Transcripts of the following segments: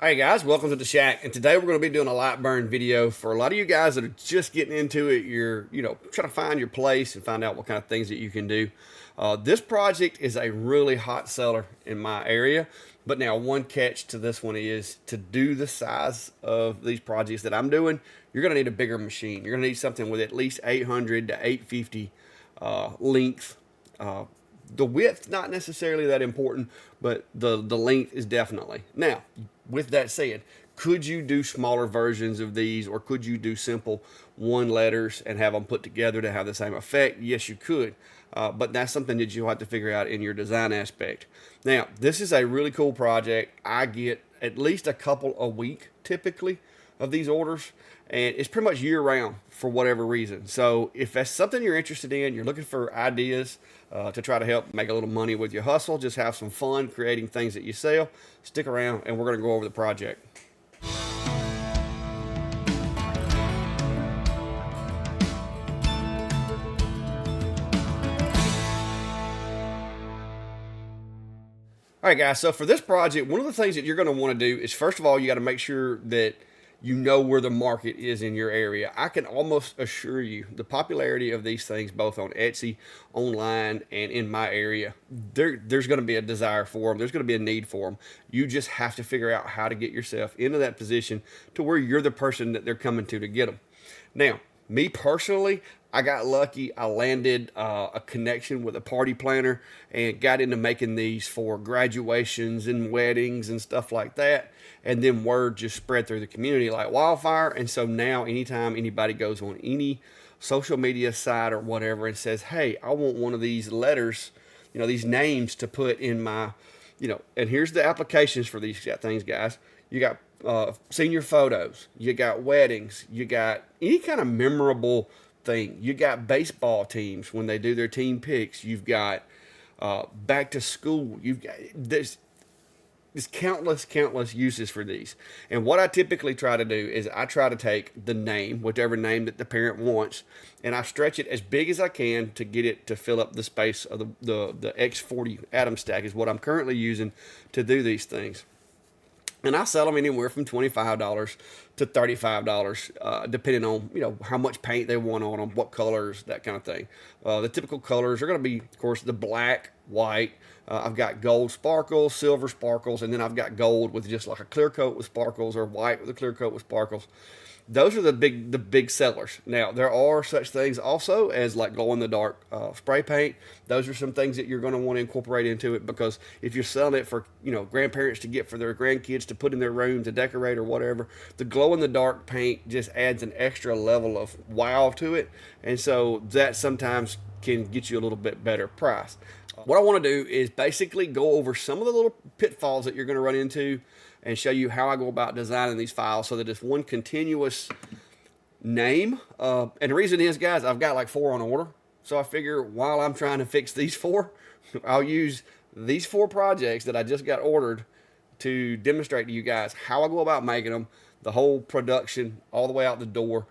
Hey guys, welcome to the shack. And today we're going to be doing a LightBurn video for a lot of you guys that are just getting into it. You're, trying to find your place and find out what kind of things that you can do. This project is a really hot seller in my area. But now one catch to this one is to do the size of these projects that I'm doing, you're going to need a bigger machine. You're going to need something with at least 800 to 850 length. The width not necessarily that important, but the length is definitely. Now, with that said, could you do smaller versions of these, or could you do simple one letters and have them put together to have the same effect? Yes, you could, but that's something that you'll have to figure out in your design aspect. Now, this is a really cool project. I get at least a couple a week typically of these orders, and it's pretty much year round for whatever reason. So if that's something you're interested in, you're looking for ideas to try to help make a little money with your hustle, just have some fun creating things that you sell, stick around and we're going to go over the project. All right, guys, so for this project, one of the things that you're going to want to do is, first of all, you got to make sure that you know where the market is in your area. I can almost assure you the popularity of these things, both on Etsy, online, and in my area, there's going to be a desire for them. There's going to be a need for them. You just have to figure out how to get yourself into that position to where you're the person that they're coming to get them. Now, me personally, I got lucky. I landed a connection with a party planner and got into making these for graduations and weddings and stuff like that. And then word just spread through the community like wildfire. And so now anytime anybody goes on any social media site or whatever and says, hey, I want one of these letters, these names to put in my, and here's the applications for these things, guys. You got senior photos, you got weddings, you got any kind of memorable thing. You got baseball teams when they do their team picks. You've got back to school. You've got there's countless uses for these. And what I typically try to do is I try to take the name, whichever name that the parent wants, and I stretch it as big as I can to get it to fill up the space of the X40 atom stack is what I'm currently using to do these things. And I sell them anywhere from $25 to $35, depending on how much paint they want on them, what colors, that kind of thing. The typical colors are going to be, of course, the black, white. I've got gold sparkles, silver sparkles, and then I've got gold with just like a clear coat with sparkles, or white with a clear coat with sparkles. Those are the big sellers. Now, there are such things also as like glow in the dark spray paint. Those are some things that you're going to want to incorporate into it, because if you're selling it for grandparents to get for their grandkids to put in their room to decorate or whatever, the glow in the dark paint just adds an extra level of wow to it, and so that sometimes can get you a little bit better price. What I want to do is basically go over some of the little pitfalls that you're going to run into and show you how I go about designing these files so that it's one continuous name. And the reason is, guys, I've got like 4 on order. So I figure while I'm trying to fix these 4, I'll use these 4 projects that I just got ordered to demonstrate to you guys how I go about making them, the whole production all the way out the door,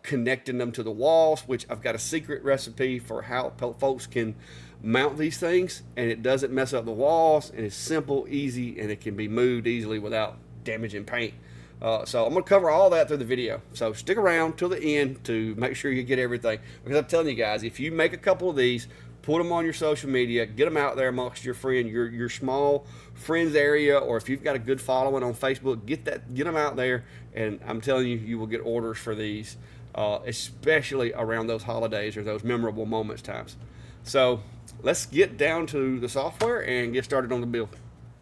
connecting them to the walls, which I've got a secret recipe for how folks can mount these things, and it doesn't mess up the walls, and it's simple, easy, and it can be moved easily without damaging paint. So I'm going to cover all that through the video. So stick around till the end to make sure you get everything, because I'm telling you guys, if you make a couple of these, put them on your social media, get them out there amongst your your small friends area, or if you've got a good following on Facebook, get them out there, and I'm telling you, you will get orders for these, especially around those holidays or those memorable moments times. So let's get down to the software and get started on the build.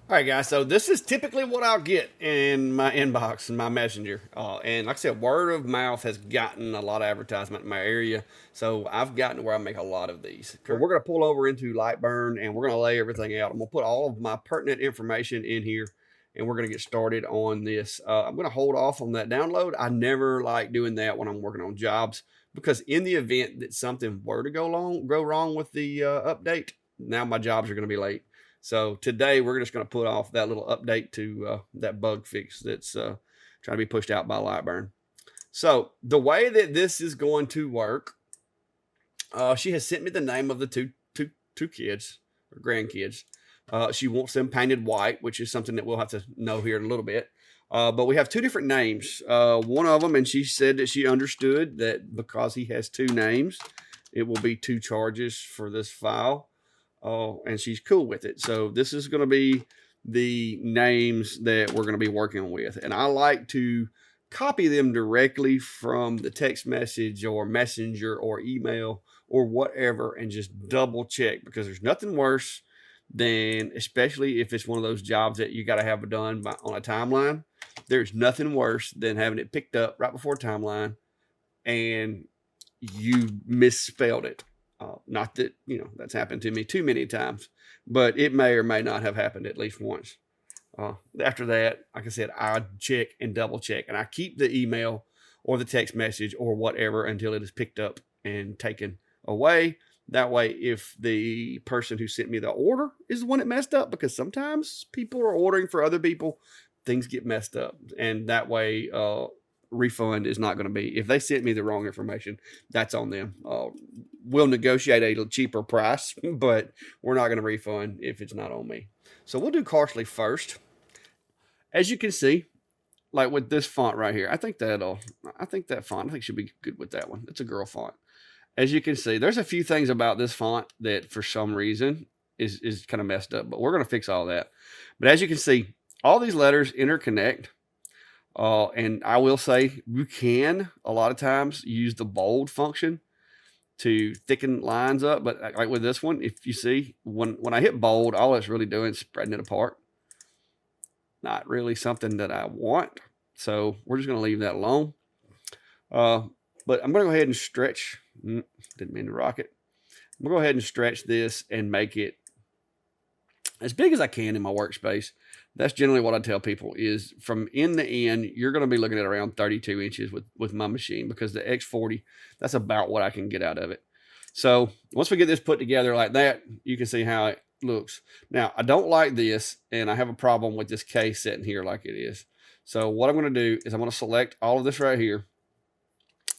All right, guys, so this is typically what I'll get in my inbox and my messenger. And like I said, word of mouth has gotten a lot of advertisement in my area. So I've gotten to where I make a lot of these. We're going to pull over into LightBurn and we're going to lay everything out. I'm going to put all of my pertinent information in here, and we're going to get started on this. I'm going to hold off on that download. I never like doing that when I'm working on jobs, because in the event that something were to go wrong with the update, now my jobs are going to be late. So today we're just going to put off that little update to that bug fix that's trying to be pushed out by LightBurn. So the way that this is going to work, she has sent me the name of the two kids or grandkids. She wants them painted white, which is something that we'll have to know here in a little bit. But we have two different names. One of them, and she said that she understood that because he has two names, it will be two charges for this file. And she's cool with it. So this is going to be the names that we're going to be working with. And I like to copy them directly from the text message or messenger or email or whatever and just double check, because there's nothing worse than, especially if it's one of those jobs that you got to have it done on a timeline, there's nothing worse than having it picked up right before timeline and you misspelled it. Not that, that's happened to me too many times, but it may or may not have happened at least once. After that, like I said, I check and double check, and I keep the email or the text message or whatever until it is picked up and taken away. That way, if the person who sent me the order is the one that messed up, because sometimes people are ordering for other people, things get messed up. And that way, refund is not going to be, if they sent me the wrong information, that's on them. We'll negotiate a cheaper price, but we're not going to refund if it's not on me. So we'll do Carsley first. As you can see, like with this font right here, I think that font should be good with that one. It's a girl font. As you can see, there's a few things about this font that for some reason is kind of messed up, but we're going to fix all that. But as you can see, all these letters interconnect. And I will say you can a lot of times use the bold function to thicken lines up. But like with this one, if you see, when I hit bold, all it's really doing is spreading it apart. Not really something that I want. So we're just going to leave that alone. But I'm going to go ahead and stretch. Didn't mean to rock it. I'm going to go ahead and stretch this and make it as big as I can in my workspace. That's generally what I tell people is from end to end, you're going to be looking at around 32 inches with my machine, because the X40, that's about what I can get out of it. So once we get this put together like that, you can see how it looks. Now, I don't like this, and I have a problem with this K sitting here like it is. So what I'm going to do is I'm going to select all of this right here.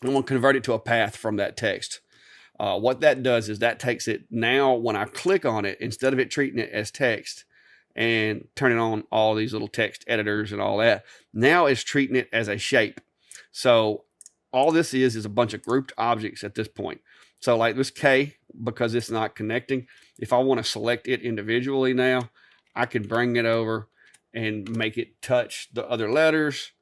I'm going to convert it to a path from that text. What that does is that takes it, now when I click on it, instead of it treating it as text and turning on all these little text editors and all that, now it's treating it as a shape. So all this is a bunch of grouped objects at this point. So like this K, because it's not connecting, if I want to select it individually now, I can bring it over and make it touch the other letters.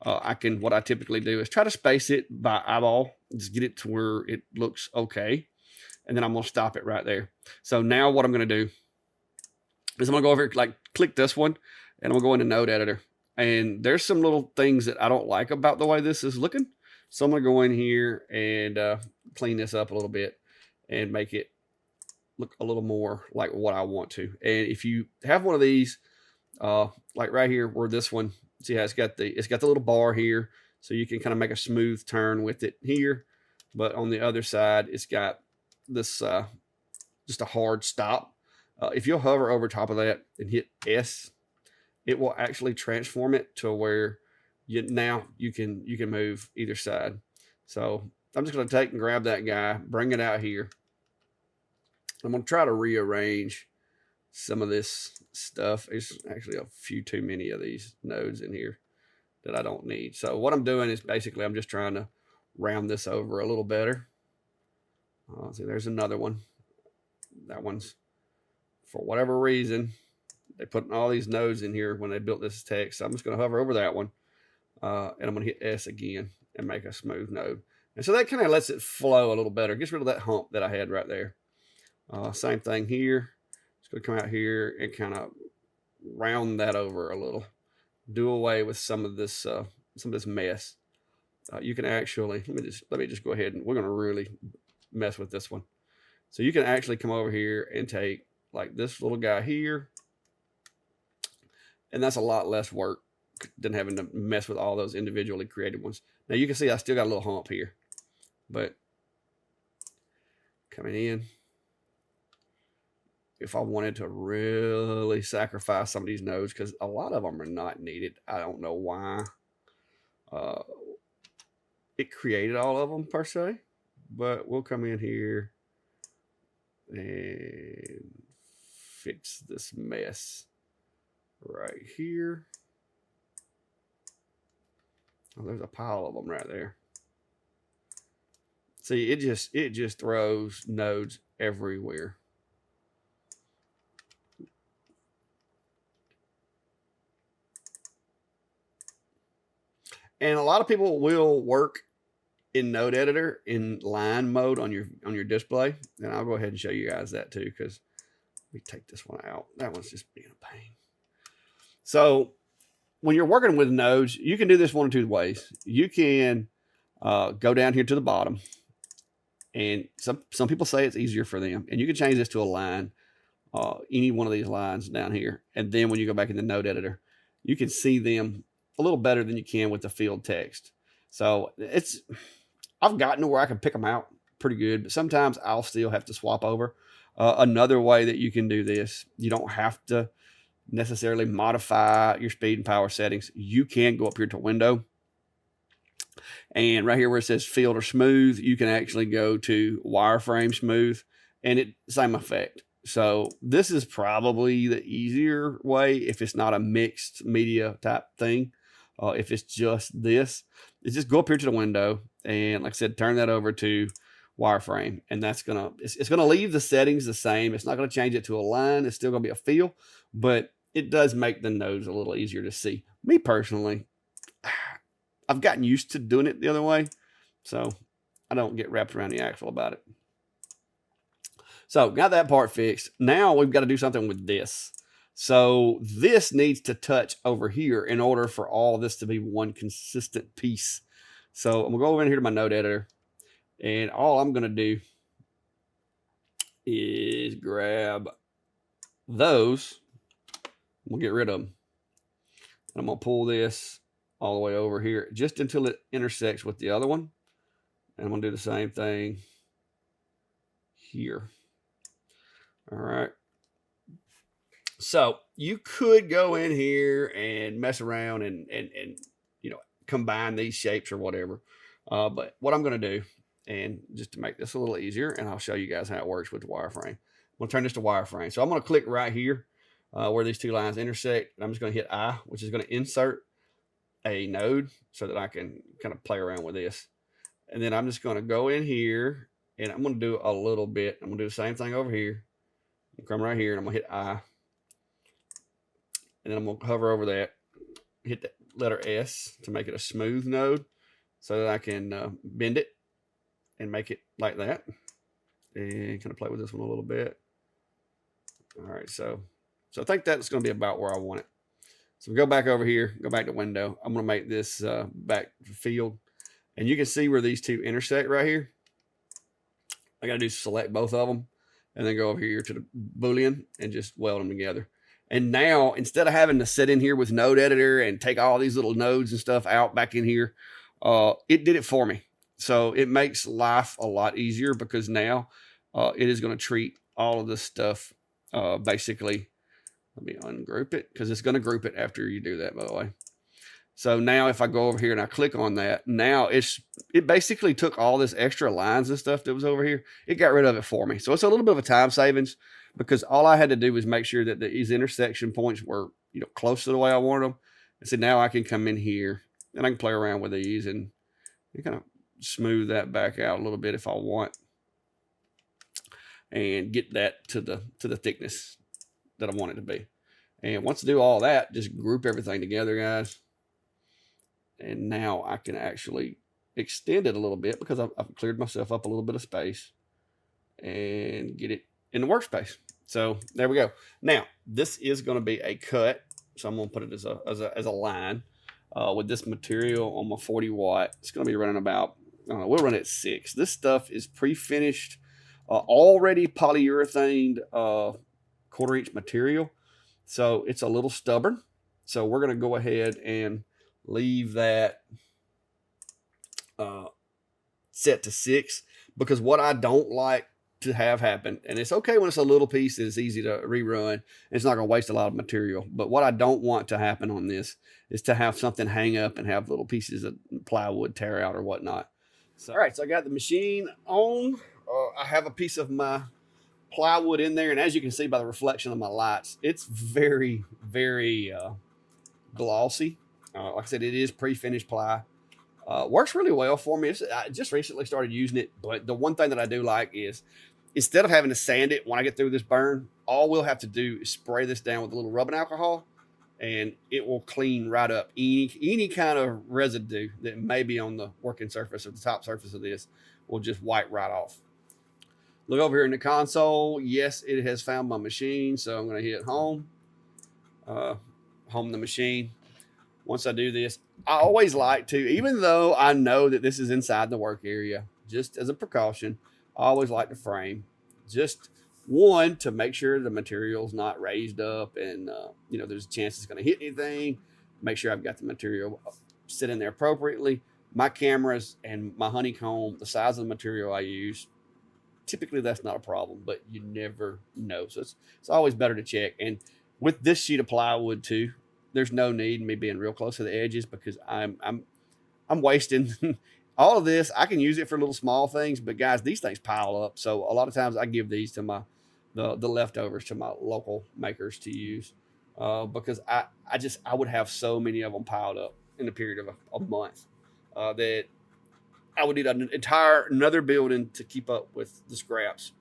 What I typically do is try to space it by eyeball, just get it to where it looks okay. And then I'm going to stop it right there. So now what I'm going to do is I'm going to go over here, click this one, and I'm going to go into Node Editor. And there's some little things that I don't like about the way this is looking. So I'm going to go in here and clean this up a little bit and make it look a little more like what I want to. And if you have one of these, like right here where this one, see how it's got the little bar here, so you can kind of make a smooth turn with it here. But on the other side, it's got this just a hard stop. If you'll hover over top of that and hit S, it will actually transform it to where you can move either side. So I'm just going to take and grab that guy, bring it out here. I'm going to try to rearrange some of this stuff. There's actually a few too many of these nodes in here that I don't need. So what I'm doing is basically I'm just trying to round this over a little better. See, there's another one. That one's, for whatever reason, they put all these nodes in here when they built this text. So I'm just going to hover over that one. And I'm going to hit S again and make a smooth node. And so that kind of lets it flow a little better. Gets rid of that hump that I had right there. Same thing here. It's going to come out here and kind of round that over a little. Do away with some of this mess. You can actually, let me just go ahead, and we're going to really mess with this one. So you can actually come over here and take like this little guy here, and that's a lot less work than having to mess with all those individually created ones. Now you can see I still got a little hump here, but coming in, if I wanted to really sacrifice some of these nodes, because a lot of them are not needed. I don't know why it created all of them per se, but we'll come in here and fix this mess right here. Oh, there's a pile of them right there. See, it just throws nodes everywhere. And a lot of people will work in Node Editor in line mode on your display. And I'll go ahead and show you guys that too, because let me take this one out. That one's just being a pain. So when you're working with nodes, you can do this one of two ways. You can go down here to the bottom, and some people say it's easier for them, and you can change this to a line, any one of these lines down here. And then when you go back in the Node Editor, you can see them a little better than you can with the field text. So I've gotten to where I can pick them out pretty good, but sometimes I'll still have to swap over. Another way that you can do this, you don't have to necessarily modify your speed and power settings. You can go up here to Window, and right here where it says Field or Smooth, you can actually go to Wireframe Smooth, and it same effect. So this is probably the easier way if it's not a mixed media type thing. If it's just this, it's just go up here to the window, and like I said, turn that over to wireframe, and that's it's gonna leave the settings the same. It's not gonna change it to a line. It's still gonna be a feel, but it does make the nodes a little easier to see. Me personally, I've gotten used to doing it the other way, so I don't get wrapped around the axle about it. So got that part fixed. Now we've got to do something with this. So this needs to touch over here in order for all of this to be one consistent piece. So I'm gonna go over in here to my node editor, and all I'm gonna do is grab those. We'll get rid of them. And I'm gonna pull this all the way over here just until it intersects with the other one. And I'm gonna do the same thing here. All right. So you could go in here and mess around and combine these shapes or whatever. But what I'm going to do, and just to make this a little easier, and I'll show you guys how it works with the wireframe. I'm going to turn this to wireframe. So I'm going to click right here where these two lines intersect. And I'm just going to hit I, which is going to insert a node so that I can kind of play around with this. And then I'm just going to go in here, and I'm going to do a little bit. I'm going to do the same thing over here. Come right here, and I'm going to hit I. And then I'm going to hover over that, hit the letter S to make it a smooth node so that I can bend it and make it like that. And kind of play with this one a little bit. All right, so I think that's going to be about where I want it. So we go back over here, go back to window. I'm going to make this back field. And you can see where these two intersect right here. I got to do select both of them and then go over here to the Boolean and just weld them together. And now, instead of having to sit in here with Node Editor and take all these little nodes and stuff out back in here, it did it for me. So it makes life a lot easier because now it is going to treat all of this stuff basically. Let me ungroup it because it's going to group it after you do that, by the way. So now if I go over here and I click on that, now it basically took all this extra lines and stuff that was over here. It got rid of it for me. So it's a little bit of a time savings because all I had to do was make sure that these intersection points were close to the way I wanted them. And so now I can come in here and I can play around with these and kind of smooth that back out a little bit if I want and get that to the thickness that I want it to be. And once I do all that, just group everything together, guys. And now I can actually extend it a little bit because I've cleared myself up a little bit of space and get it in the workspace. So there we go. Now this is going to be a cut. So I'm going to put it as a line with this material on my 40 watt. It's going to be running about, we'll run it at 6. This stuff is pre-finished, already polyurethaned 1/4 inch material. So it's a little stubborn. So we're going to go ahead and leave that set to 6 because what I don't like to have happen, and it's okay when it's a little piece that is easy to rerun, it's not going to waste a lot of material, but what I don't want to happen on this is to have something hang up and have little pieces of plywood tear out or whatnot. So, all right, so I got the machine on. I have a piece of my plywood in there, and as you can see by the reflection of my lights, it's very, very glossy. Like I said, it is pre-finished ply. Works really well for me. I just recently started using it, but the one thing that I do like is instead of having to sand it when I get through this burn, all we'll have to do is spray this down with a little rubbing alcohol, and it will clean right up any kind of residue that may be on the working surface or the top surface of this. Will just wipe right off. Look over here in the console. Yes, it has found my machine, so I'm going to hit home. Home the machine. Once I do this, I always like to, even though I know that this is inside the work area, just as a precaution, I always like to frame. Just one, to make sure the material's not raised up and, there's a chance it's going to hit anything. Make sure I've got the material sitting there appropriately. My cameras and my honeycomb, the size of the material I use, typically that's not a problem, but you never know. So it's always better to check. And with this sheet of plywood too, there's no need in me being real close to the edges because I'm wasting all of this. I can use it for little small things, but guys, these things pile up. So a lot of times I give these to the leftovers to my local makers to use because I would have so many of them piled up in the period of a month that I would need another building to keep up with the scraps.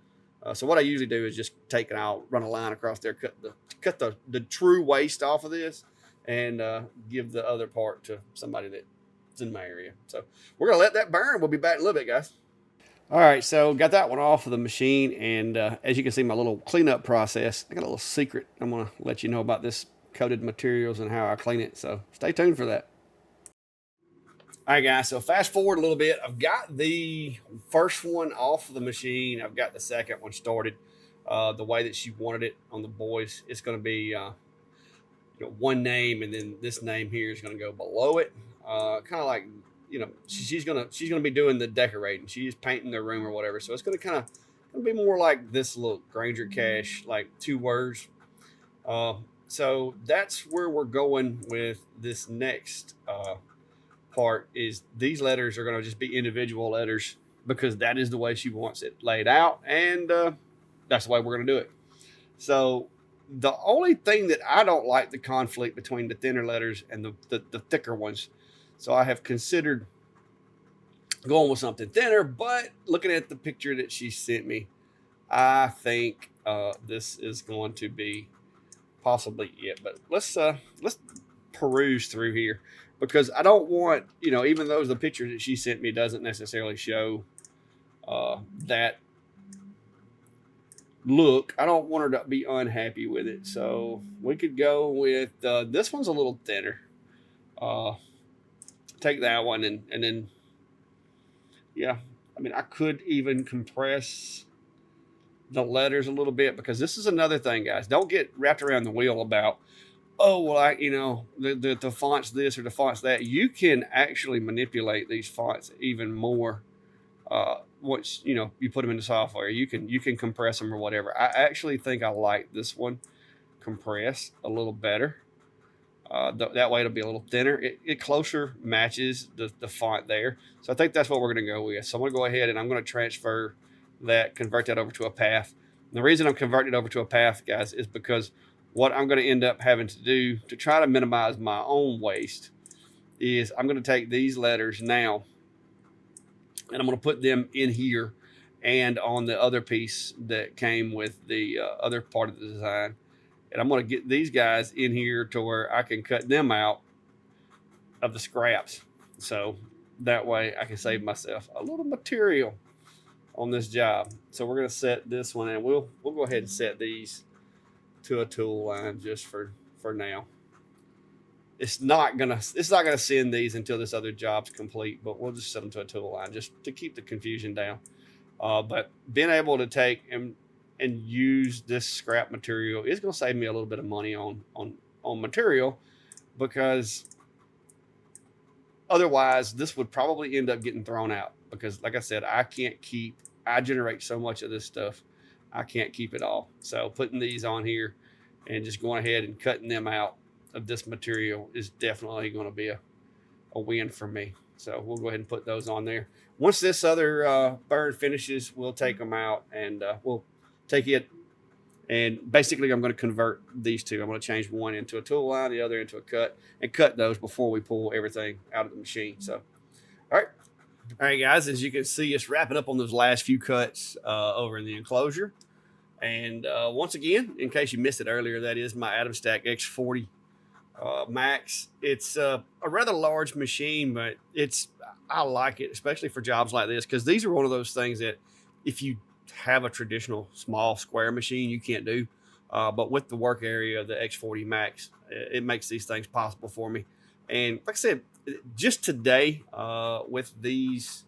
So what I usually do is just take and I'll run a line across there, cut the true waste off of this, and give the other part to somebody that's in my area. So we're gonna let that burn. We'll be back in a little bit, guys. All right, so got that one off of the machine, and as you can see, my little cleanup process. I got a little secret. I'm gonna let you know about this coated materials and how I clean it. So stay tuned for that. All right, guys, so fast forward a little bit. I've got the first one off of the machine. I've got the second one started the way that she wanted it on the boys. It's going to be one name, and then this name here is going to go below it. Kind of like, she's gonna be doing the decorating. She's painting the room or whatever. So it's going to be more like this little Granger Cash, like 2 words. So that's where we're going with this next part. Is these letters are going to just be individual letters because that is the way she wants it laid out, and that's the way we're going to do it. So the only thing that I don't like the conflict between the thinner letters and the thicker ones. So I have considered going with something thinner, but looking at the picture that she sent me, I think this is going to be possibly it. But let's peruse through here, because I don't want, even though the picture that she sent me doesn't necessarily show that look, I don't want her to be unhappy with it. So we could go with this one's a little thinner. Take that one and then, yeah, I mean, I could even compress the letters a little bit, because this is another thing, guys. Don't get wrapped around the wheel about, oh, well, the font's this or the font's that. You can actually manipulate these fonts even more once you put them in the software. You can compress them or whatever. I actually think I like this one compressed a little better. That way it'll be a little thinner. It closer matches the font there. So I think that's what we're going to go with. So I'm going to go ahead and I'm going to transfer that, convert that over to a path. And the reason I'm converting it over to a path, guys, is because what I'm going to end up having to do to try to minimize my own waste is I'm going to take these letters now and I'm going to put them in here and on the other piece that came with the other part of the design. And I'm going to get these guys in here to where I can cut them out of the scraps. So that way I can save myself a little material on this job. So we're going to set this one, and we'll go ahead and set these to a tool line just for now. It's not gonna send these until this other job's complete, but we'll just set them to a tool line just to keep the confusion down. But being able to take and use this scrap material is going to save me a little bit of money on material, because otherwise this would probably end up getting thrown out, because like I said, I generate so much of this stuff, I can't keep it all. So putting these on here and just going ahead and cutting them out of this material is definitely going to be a win for me. So we'll go ahead and put those on there. Once this other burn finishes, we'll take them out and we'll take it, and basically I'm going to convert these two. I'm going to change one into a tool line, the other into a cut, and cut those before we pull everything out of the machine. So All right. All right, guys, as you can see, it's wrapping up on those last few cuts over in the enclosure. And once again, in case you missed it earlier, that is my Atom Stack X40 Max. It's a rather large machine, but I like it, especially for jobs like this, because these are one of those things that if you have a traditional small square machine, you can't do. But with the work area of the X40 Max, it makes these things possible for me. And like I said, just today, with these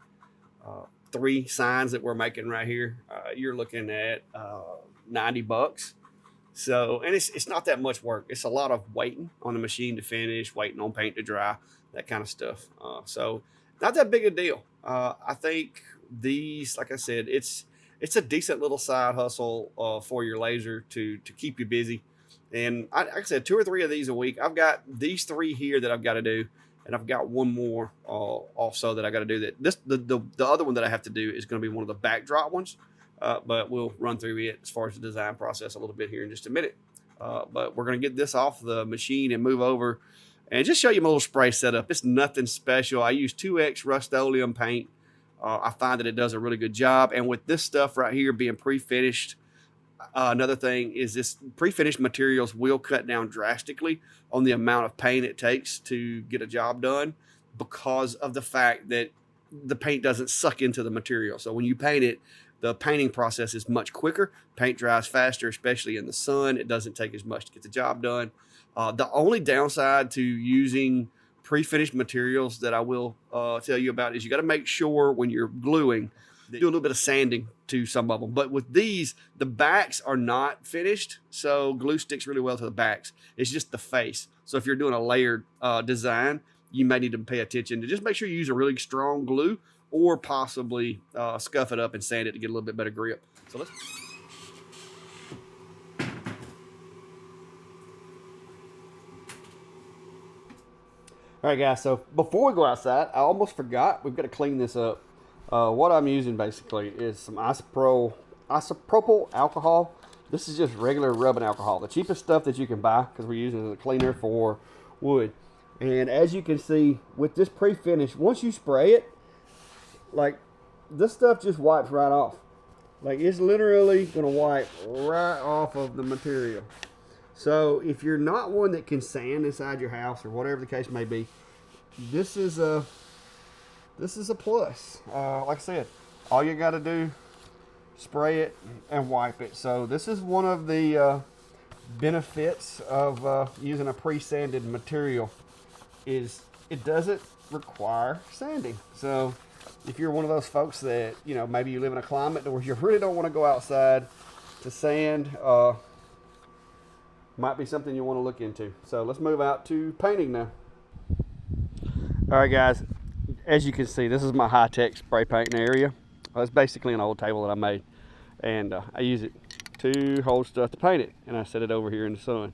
3 signs that we're making right here, you're looking at $90. So, and it's not that much work. It's a lot of waiting on the machine to finish, waiting on paint to dry, that kind of stuff. So not that big a deal. I think these, like I said, it's a decent little side hustle for your laser to keep you busy. And like I said, 2 or 3 of these a week. I've got these 3 here that I've got to do, and I've got one more also that I got to do. That the other one that I have to do is going to be one of the backdrop ones. But we'll run through it as far as the design process a little bit here in just a minute. But we're going to get this off the machine and move over and just show you my little spray setup. It's nothing special. I use 2X Rust-Oleum paint. I find that it does a really good job. And with this stuff right here being pre-finished, another thing is this pre-finished materials will cut down drastically on the amount of paint it takes to get a job done, because of the fact that the paint doesn't suck into the material. So when you paint it, the painting process is much quicker. Paint dries faster, especially in the sun. It doesn't take as much to get the job done. The only downside to using pre-finished materials that I will tell you about is you got to make sure when you're gluing, do a little bit of sanding to some of them. But with these, the backs are not finished, so glue sticks really well to the backs. It's just the face. So if you're doing a layered design, you may need to pay attention to just make sure you use a really strong glue, or possibly scuff it up and sand it to get a little bit better grip. So let's. All right, guys, so before we go outside, I almost forgot, we've got to clean this up. What I'm using basically is some isopropyl alcohol. This is just regular rubbing alcohol, the cheapest stuff that you can buy, because we're using it as a cleaner for wood. And as you can see, with this pre-finish, once you spray it, like, this stuff just wipes right off. Like, it's literally going to wipe right off of the material. So if you're not one that can sand inside your house or whatever the case may be, this is a plus. Like I said, all you got to do, spray it and wipe it. So this is one of the benefits of using a pre-sanded material, is it doesn't require sanding. So if you're one of those folks that, you know, maybe you live in a climate where you really don't want to go outside to sand, might be something you want to look into. So let's move out to painting now. All right, guys, as you can see, this is my high-tech spray painting area. It's basically an old table that I made, and I use it to hold stuff to paint it, and I set it over here in the sun.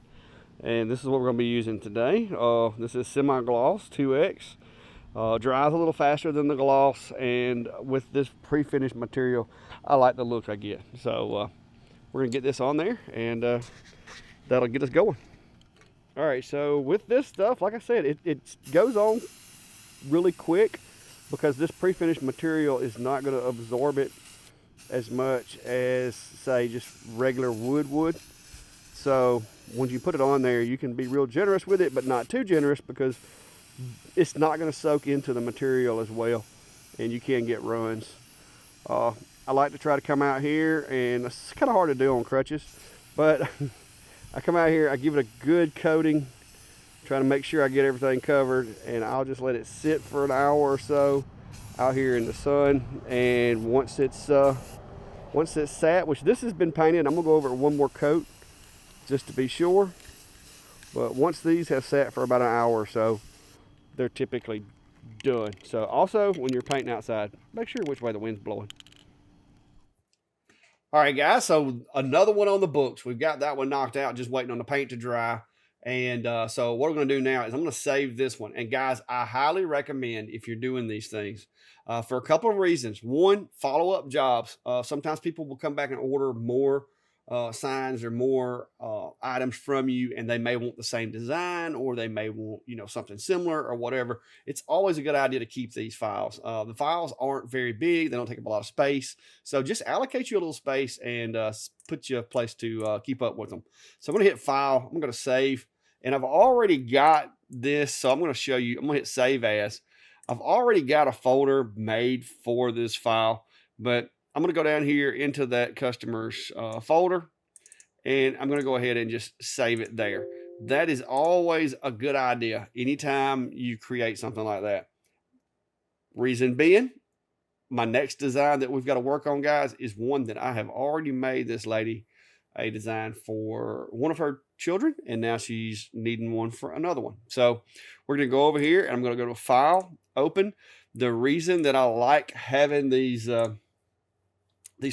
And this is what we're going to be using today. This is semi-gloss 2X. Dries a little faster than the gloss, and with this pre-finished material, I like the look I get. So we're gonna get this on there, and that'll get us going. All right, so with this stuff, like I said, it goes on really quick, because this pre-finished material is not going to absorb it as much as, say, just regular wood would. So when you put it on there, you can be real generous with it, but not too generous, because it's not going to soak into the material as well, and you can get runs. I like to try to come out here, and it's kind of hard to do on crutches, but I come out here, I give it a good coating, try to make sure I get everything covered, and I'll just let it sit for an hour or so out here in the sun. And once it's sat, which this has been painted, I'm gonna go over it one more coat just to be sure. But once these have sat for about an hour or so, they're typically done. So also, when you're painting outside, make sure which way the wind's blowing. All right, guys, so another one on the books. We've got that one knocked out, just waiting on the paint to dry. And so what we're going to do now is I'm going to save this one. And guys, I highly recommend, if you're doing these things, for a couple of reasons. One, follow-up jobs. Sometimes people will come back and order more signs or more items from you, and they may want the same design, or they may want, something similar or whatever. It's always a good idea to keep these files. The files aren't very big. They don't take up a lot of space. So just allocate you a little space and put you a place to keep up with them. So I'm going to hit File. I'm going to save. And I've already got this. So I'm going to show you. I'm going to hit Save As. I've already got a folder made for this file, but I'm going to go down here into that customer's folder, and I'm going to go ahead and just save it there. That is always a good idea anytime you create something like that. Reason being, my next design that we've got to work on, guys, is one that I have already made this lady a design for one of her children, and now she's needing one for another one. So we're going to go over here, and I'm going to go to File, Open. The reason that I like having these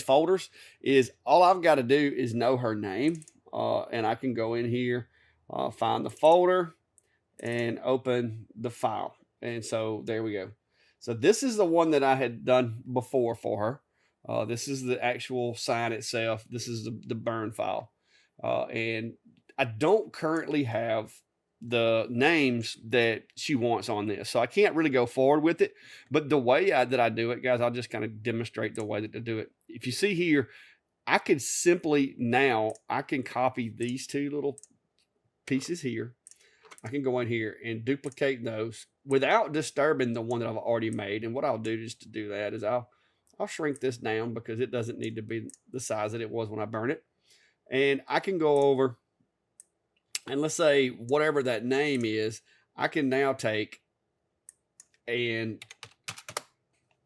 folders is all I've got to do is know her name, and I can go in here, find the folder, and open the file. And so there we go. So this is the one that I had done before for her. This is the actual sign itself. This is the burn file. And I don't currently have the names that she wants on this, so I can't really go forward with it. But the way that I do it, guys, I'll just kind of demonstrate the way that to do it. If you see here, I could simply I can copy these two little pieces here. I can go in here and duplicate those without disturbing the one that I've already made. And what I'll do just to do that is I'll shrink this down, because it doesn't need to be the size that it was when I burn it. And I can go over, and let's say whatever that name is, I can now take, and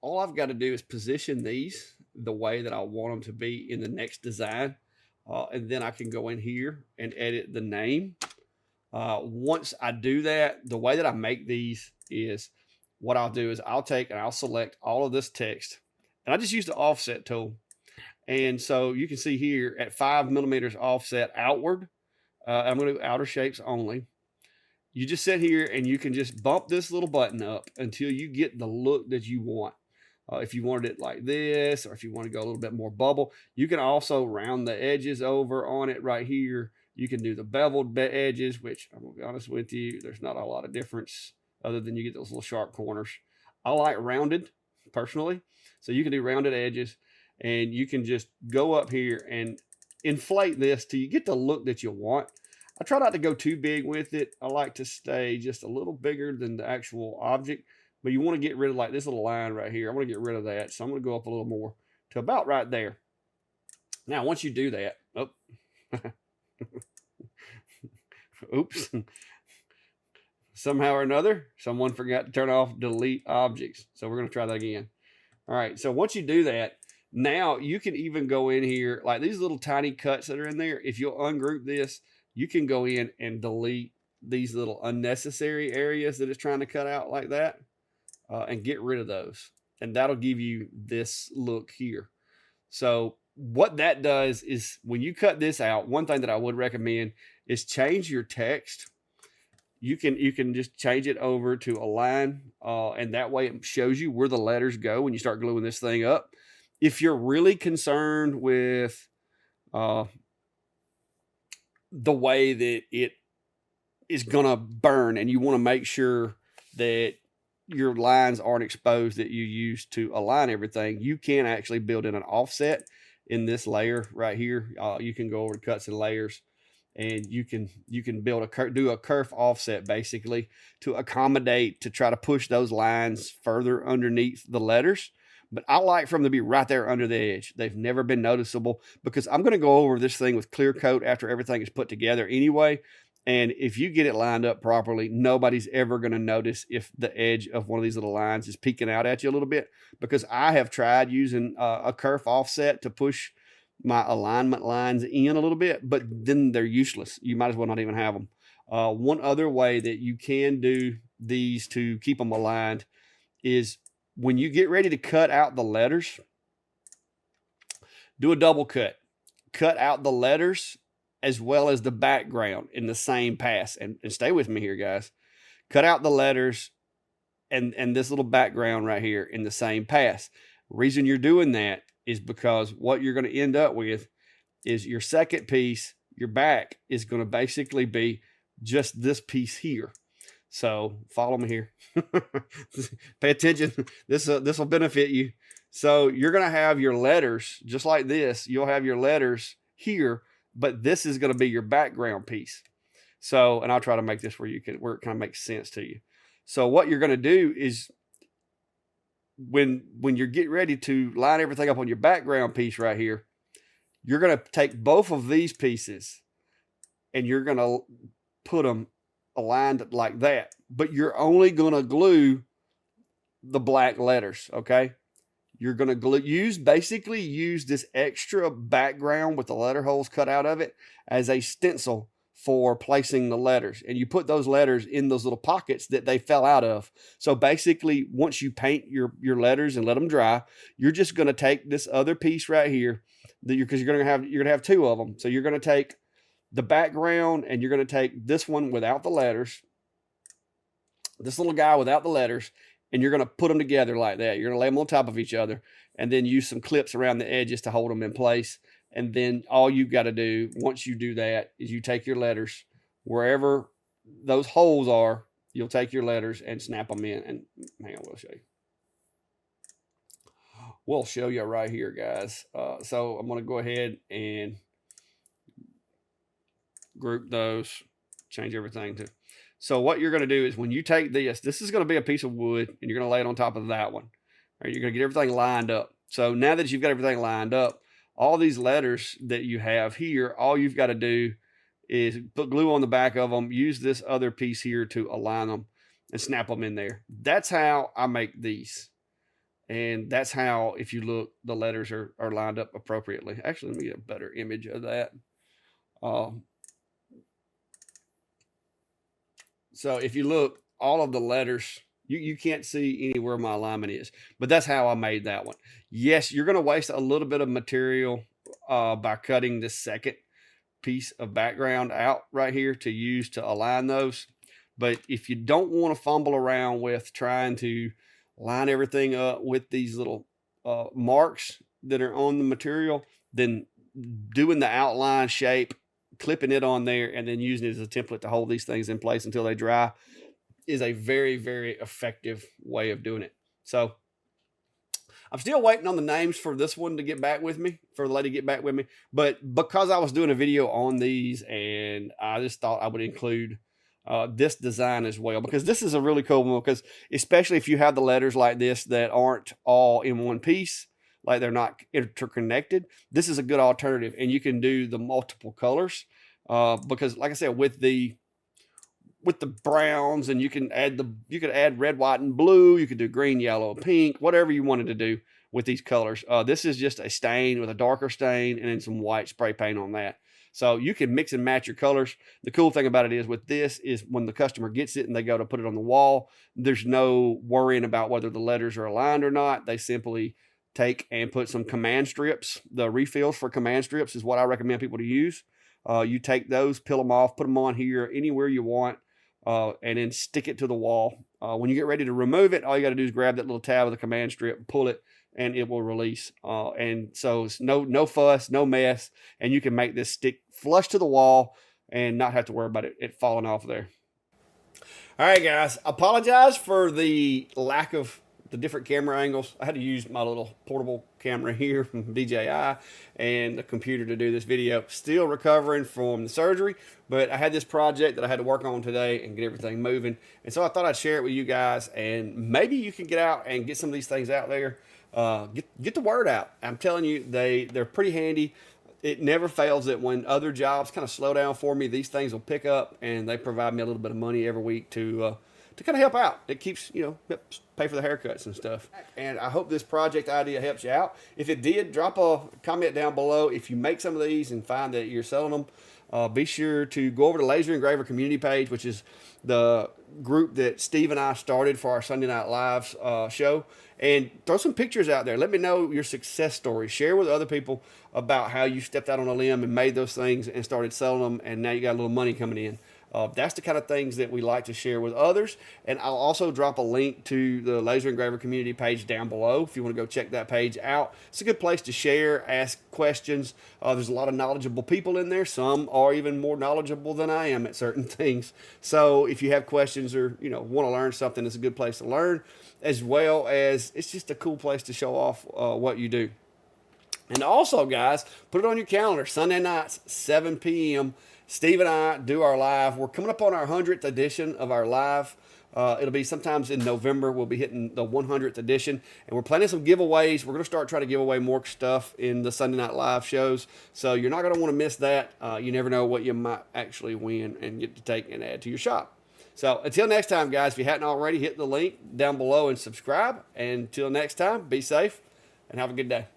all I've got to do is position these the way that I want them to be in the next design. And then I can go in here and edit the name. Once I do that, the way that I make these is, what I'll do is I'll take and I'll select all of this text, and I just use the offset tool. And so you can see here at 5 millimeters offset outward, I'm going to do outer shapes only. You just sit here and you can just bump this little button up until you get the look that you want. If you wanted it like this, or if you want to go a little bit more bubble, you can also round the edges over on it right here. You can do the beveled edges, which I'm going to be honest with you, there's not a lot of difference other than you get those little sharp corners. I like rounded personally. So you can do rounded edges, and you can just go up here and inflate this till you get the look that you want. I try not to go too big with it. I like to stay just a little bigger than the actual object, but you want to get rid of like this little line right here. I want to get rid of that. So I'm going to go up a little more to about right there. Now, once you do that, oops, somehow or another, someone forgot to turn off delete objects. So we're going to try that again. All right. So once you do that, now you can even go in here, like these little tiny cuts that are in there. If you'll ungroup this, you can go in and delete these little unnecessary areas that it's trying to cut out like that, and get rid of those. And that'll give you this look here. So what that does is, when you cut this out, one thing that I would recommend is change your text. You can just change it over to a line, and that way it shows you where the letters go when you start gluing this thing up. If you're really concerned with the way that it is going to burn, and you want to make sure that your lines aren't exposed that you use to align everything, you can actually build in an offset in this layer right here. You can go over to cuts and layers, and you can build do a kerf offset basically to accommodate, to try to push those lines further underneath the letters. But I like for them to be right there under the edge. They've never been noticeable, because I'm going to go over this thing with clear coat after everything is put together anyway. And if you get it lined up properly, nobody's ever going to notice if the edge of one of these little lines is peeking out at you a little bit, because I have tried using a kerf offset to push my alignment lines in a little bit, but then they're useless. You might as well not even have them. One other way that you can do these to keep them aligned is, when you get ready to cut out the letters, do a double cut. Cut out the letters as well as the background in the same pass. And stay with me here, guys. Cut out the letters and this little background right here in the same pass. Reason you're doing that is because what you're going to end up with is your second piece, your back is going to basically be just this piece here. So follow me here. Pay attention. This will benefit you. So you're going to have your letters just like this. You'll have your letters here, but this is going to be your background piece. So, and I'll try to make this where it kind of makes sense to you. So what you're going to do is when you're getting ready to line everything up on your background piece right here, you're going to take both of these pieces and you're going to put them aligned like that, but you're only going to glue the black letters. Okay. You're going to basically use this extra background with the letter holes cut out of it as a stencil for placing the letters. And you put those letters in those little pockets that they fell out of. So basically, once you paint your letters and let them dry, you're just going to take this other piece right here because you're going to have two of them. So you're going to take the background and you're going to take this one without the letters, this little guy without the letters, and you're going to put them together like that. You're going to lay them on top of each other and then use some clips around the edges to hold them in place. And then all you got to do once you do that is you take your letters wherever those holes are, you'll take your letters and snap them in. And hang on, we'll show you. We'll show you right here, guys. So I'm going to go ahead and group those, change everything to. So what you're going to do is when you take this is going to be a piece of wood and you're going to lay it on top of that one. All right, you're going to get everything lined up. So now that you've got everything lined up, all these letters that you have here, all you've got to do is put glue on the back of them, use this other piece here to align them and snap them in there. That's how I make these. And that's how, if you look, the letters are lined up appropriately. Actually, let me get a better image of that. So if you look, all of the letters, you can't see anywhere my alignment is, but that's how I made that one. Yes, you're going to waste a little bit of material by cutting this second piece of background out right here to use to align those. But if you don't want to fumble around with trying to line everything up with these little marks that are on the material, then doing the outline shape, clipping it on there, and then using it as a template to hold these things in place until they dry is a very, very effective way of doing it. So I'm still waiting on the names for this one to get back with me, for the lady to get back with me. But because I was doing a video on these, and I just thought I would include this design as well, because this is a really cool one, because especially if you have the letters like this that aren't all in one piece, like they're not interconnected, this is a good alternative. And you can do the multiple colors because, like I said, with the browns, and you could add red, white, and blue. You could do green, yellow, pink, whatever you wanted to do with these colors. This is just a stain with a darker stain and then some white spray paint on that. So you can mix and match your colors. The cool thing about it is with this is when the customer gets it and they go to put it on the wall, there's no worrying about whether the letters are aligned or not. They simply take and put some command strips. The refills for command strips is what I recommend people to use. You take those, peel them off, put them on here anywhere you want. And then stick it to the wall. When you get ready to remove it, all you got to do is grab that little tab of the command strip, pull it, and it will release. And so it's no fuss, no mess, and you can make this stick flush to the wall and not have to worry about it falling off there. All right, guys, apologize for the lack of the different camera angles. I had to use my little portable camera here from DJI and the computer to do this video. Still recovering from the surgery, but I had this project that I had to work on today and get everything moving. And so I thought I'd share it with you guys, and maybe you can get out and get some of these things out there. Get the word out. I'm telling you, they're pretty handy. It never fails that when other jobs kind of slow down for me, these things will pick up, and they provide me a little bit of money every week to kind of help out. It keeps, pay for the haircuts and stuff. And I hope this project idea helps you out. If it did, drop a comment down below. If you make some of these and find that you're selling them, be sure to go over to Laser Engraver community page, which is the group that Steve and I started for our Sunday Night Live show, and throw some pictures out there. Let me know your success stories. Share with other people about how you stepped out on a limb and made those things and started selling them, and now you got a little money coming in. That's the kind of things that we like to share with others. And I'll also drop a link to the Laser Engraver community page down below if you want to go check that page out. It's a good place to share, ask questions. There's a lot of knowledgeable people in there. Some are even more knowledgeable than I am at certain things. So if you have questions or want to learn something, it's a good place to learn, as well as it's just a cool place to show off what you do. And also, guys, put it on your calendar. Sunday nights, 7 p.m. Steve and I do our live. We're coming up on our 100th edition of our live. It'll be sometimes in November. We'll be hitting the 100th edition. And we're planning some giveaways. We're going to start trying to give away more stuff in the Sunday Night Live shows. So you're not going to want to miss that. You never know what you might actually win and get to take and add to your shop. So until next time, guys, if you hadn't already, hit the link down below and subscribe. And until next time, be safe and have a good day.